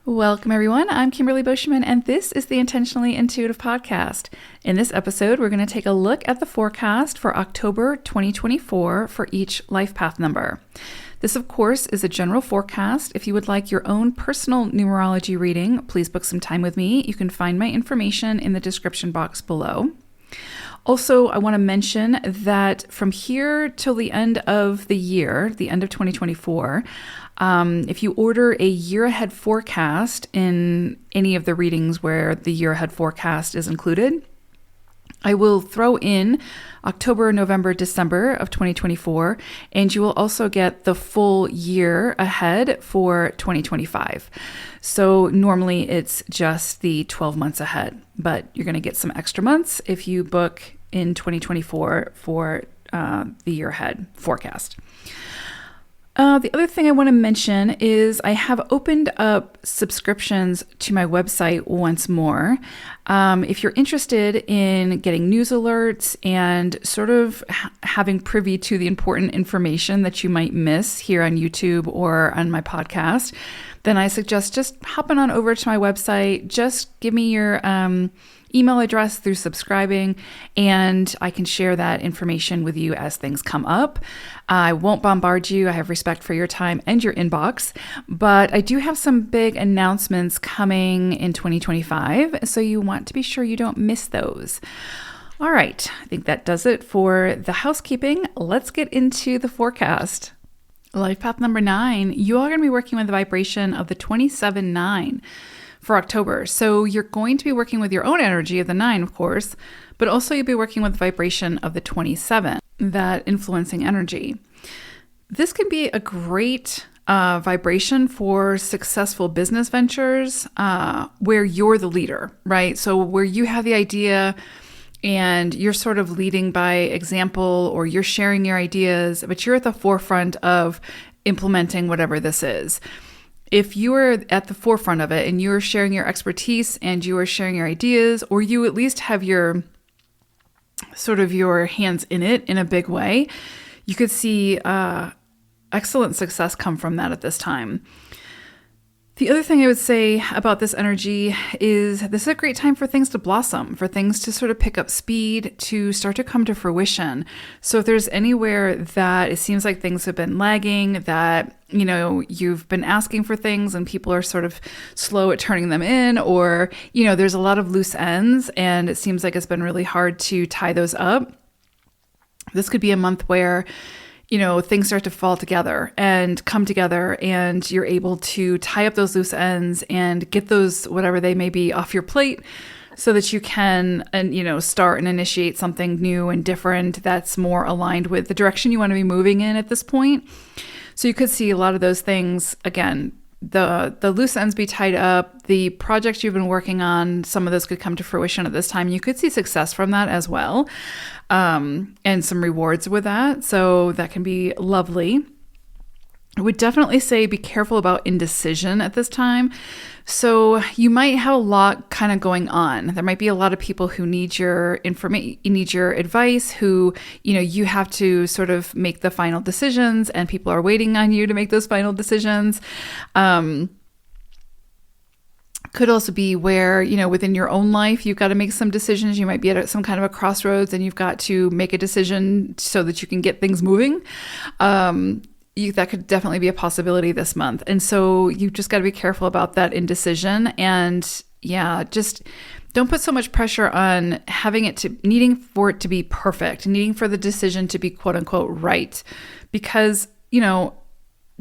Welcome, everyone. I'm Kimberly Boschman, and this is the Intentionally Intuitive Podcast. In this episode, we're going to take a look at the forecast for October 2024 for each life path number. This, of course, is a general forecast. If you would like your own personal numerology reading, please book some time with me. You can find my information in the description box below. Also, I want to mention that from here till the end of the year, the end of 2024, if you order a year ahead forecast in any of the readings where the year ahead forecast is included, I will throw in October, November, December of 2024, and you will also get the full year ahead for 2025. So normally it's just the 12 months ahead, but you're going to get some extra months if you book in 2024 for the year ahead forecast. The other thing I want to mention is I have opened up subscriptions to my website once more. If you're interested in getting news alerts and sort of having privy to the important information that you might miss here on YouTube or on my podcast, then I suggest just hopping on over to my website. Just give me your email address through subscribing, and I can share that information with you as things come up. I won't bombard you. I have respect for your time and your inbox, but I do have some big announcements coming in 2025, so you want to be sure you don't miss those. All right, I think that does it for the housekeeping. Let's get into the forecast. Life path number 9, you are going to be working with the vibration of the 27-9 for October. So you're going to be working with your own energy of the 9, of course, but also you'll be working with the vibration of the 27, that influencing energy. This can be a great vibration for successful business ventures where you're the leader, right? So where you have the idea and you're sort of leading by example, or you're sharing your ideas, but you're at the forefront of implementing whatever this is. If you are at the forefront of it and you're sharing your expertise and you are sharing your ideas, or you at least have your sort of your hands in it in a big way, you could see excellent success come from that at this time. The other thing I would say about this energy is this is a great time for things to blossom, for things to sort of pick up speed, to start to come to fruition. So if there's anywhere that it seems like things have been lagging, that, you know, you've been asking for things and people are sort of slow at turning them in, or, you know, there's a lot of loose ends and it seems like it's been really hard to tie those up, this could be a month where, you know, things start to fall together and come together, and you're able to tie up those loose ends and get those, whatever they may be, off your plate so that you can, and you know, start and initiate something new and different that's more aligned with the direction you want to be moving in at this point. So you could see a lot of those things, again, the loose ends be tied up, the projects you've been working on, some of those could come to fruition at this time. You could see success from that as well, and some rewards with that. So that can be lovely. I would definitely say be careful about indecision at this time. So you might have a lot kind of going on. There might be a lot of people who need your information, need your advice, who, you know, you have to sort of make the final decisions, and people are waiting on you to make those final decisions. Could also be where, you know, within your own life, you've got to make some decisions. You might be at some kind of a crossroads and you've got to make a decision so that you can get things moving. That could definitely be a possibility this month. And so you just got to be careful about that indecision. And yeah, just don't put so much pressure on needing for it to be perfect, needing for the decision to be quote unquote right. Because, you know,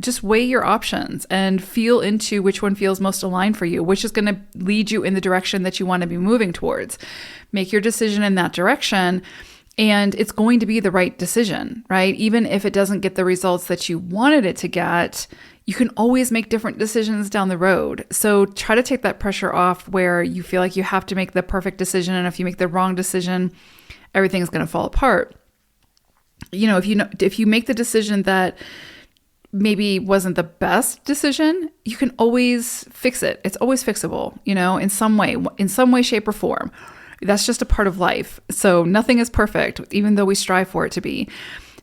just weigh your options and feel into which one feels most aligned for you, which is going to lead you in the direction that you want to be moving towards. Make your decision in that direction, and it's going to be the right decision, right? Even if it doesn't get the results that you wanted it to get, you can always make different decisions down the road. So try to take that pressure off where you feel like you have to make the perfect decision, and if you make the wrong decision, everything's going to fall apart. You know, if you make the decision that maybe wasn't the best decision, you can always fix it. It's always fixable, you know, in some way, shape, or form. That's just a part of life. So nothing is perfect, even though we strive for it to be.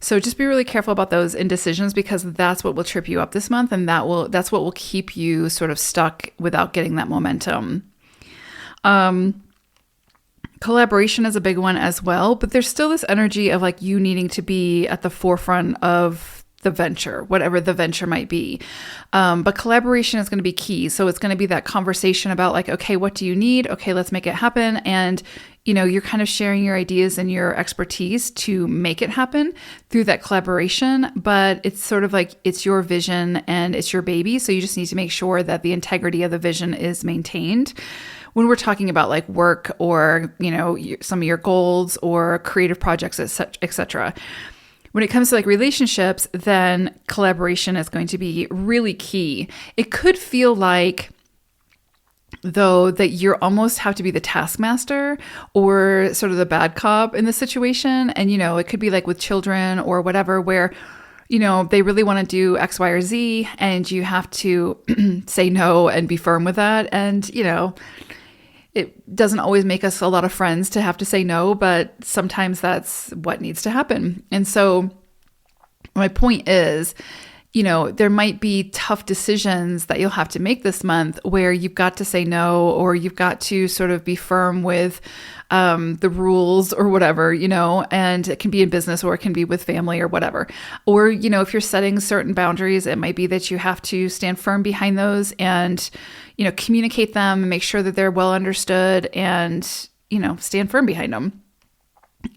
So just be really careful about those indecisions, because that's what will trip you up this month, and that's what will keep you sort of stuck without getting that momentum. Collaboration is a big one as well, but there's still this energy of like you needing to be at the forefront of the venture, whatever the venture might be. But collaboration is going to be key. So it's going to be that conversation about like, okay, what do you need? Okay, let's make it happen. And, you're kind of sharing your ideas and your expertise to make it happen through that collaboration. But it's sort of like it's your vision and it's your baby. So you just need to make sure that the integrity of the vision is maintained. When we're talking about like work or, some of your goals or creative projects, et cetera. When it comes to like relationships, then collaboration is going to be really key. It could feel like, though, that you almost have to be the taskmaster or sort of the bad cop in the situation. And, it could be like with children or whatever, where, they really want to do X, Y, or Z, and you have to say no and be firm with that. And, it doesn't always make us a lot of friends to have to say no, but sometimes that's what needs to happen. And so my point is, there might be tough decisions that you'll have to make this month where you've got to say no, or you've got to sort of be firm with the rules or whatever, and it can be in business or it can be with family or whatever. Or, if you're setting certain boundaries, it might be that you have to stand firm behind those and, communicate them and make sure that they're well understood and, stand firm behind them.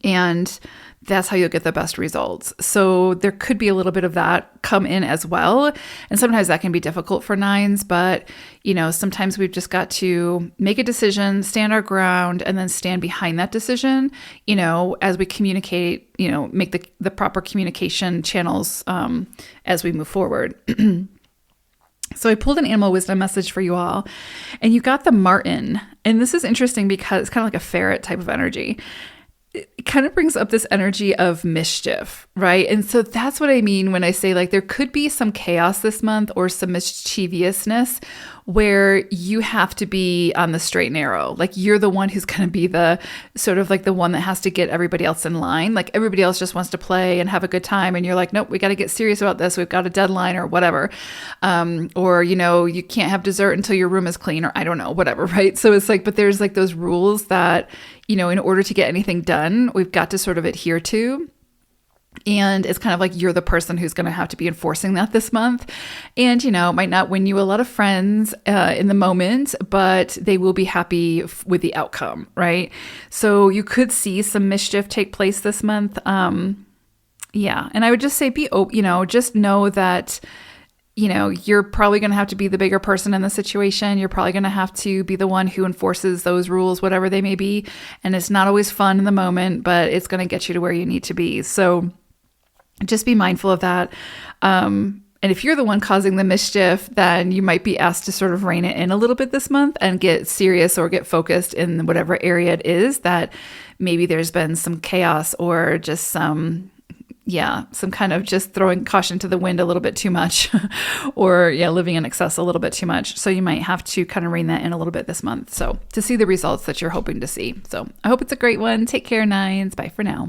And that's how you'll get the best results. So there could be a little bit of that come in as well. And sometimes that can be difficult for nines, but, sometimes we've just got to make a decision, stand our ground, and then stand behind that decision, as we communicate, make the proper communication channels as we move forward. So I pulled an animal wisdom message for you all, and you got the marten. And this is interesting because it's kind of like a ferret type of energy. It kind of brings up this energy of mischief, right? And so that's what I mean when I say like there could be some chaos this month or some mischievousness where you have to be on the straight and narrow. Like you're the one who's going to be the sort of like the one that has to get everybody else in line. Like everybody else just wants to play and have a good time. And you're like, nope, we got to get serious about this. We've got a deadline or whatever. Or, you can't have dessert until your room is clean, or I don't know, whatever, right? So it's like, but there's like those rules that, in order to get anything done, we've got to sort of adhere to. And it's kind of like you're the person who's going to have to be enforcing that this month. And, it might not win you a lot of friends in the moment, but they will be happy with the outcome, right? So you could see some mischief take place this month. Yeah. And I would just say just know that, you're probably going to have to be the bigger person in the situation. You're probably going to have to be the one who enforces those rules, whatever they may be. And it's not always fun in the moment, but it's going to get you to where you need to be. So just be mindful of that. And if you're the one causing the mischief, then you might be asked to sort of rein it in a little bit this month and get serious or get focused in whatever area it is that maybe there's been some chaos or just some kind of just throwing caution to the wind a little bit too much or living in excess a little bit too much. So you might have to kind of rein that in a little bit this month. So to see the results that you're hoping to see. So I hope it's a great one. Take care, nines. Bye for now.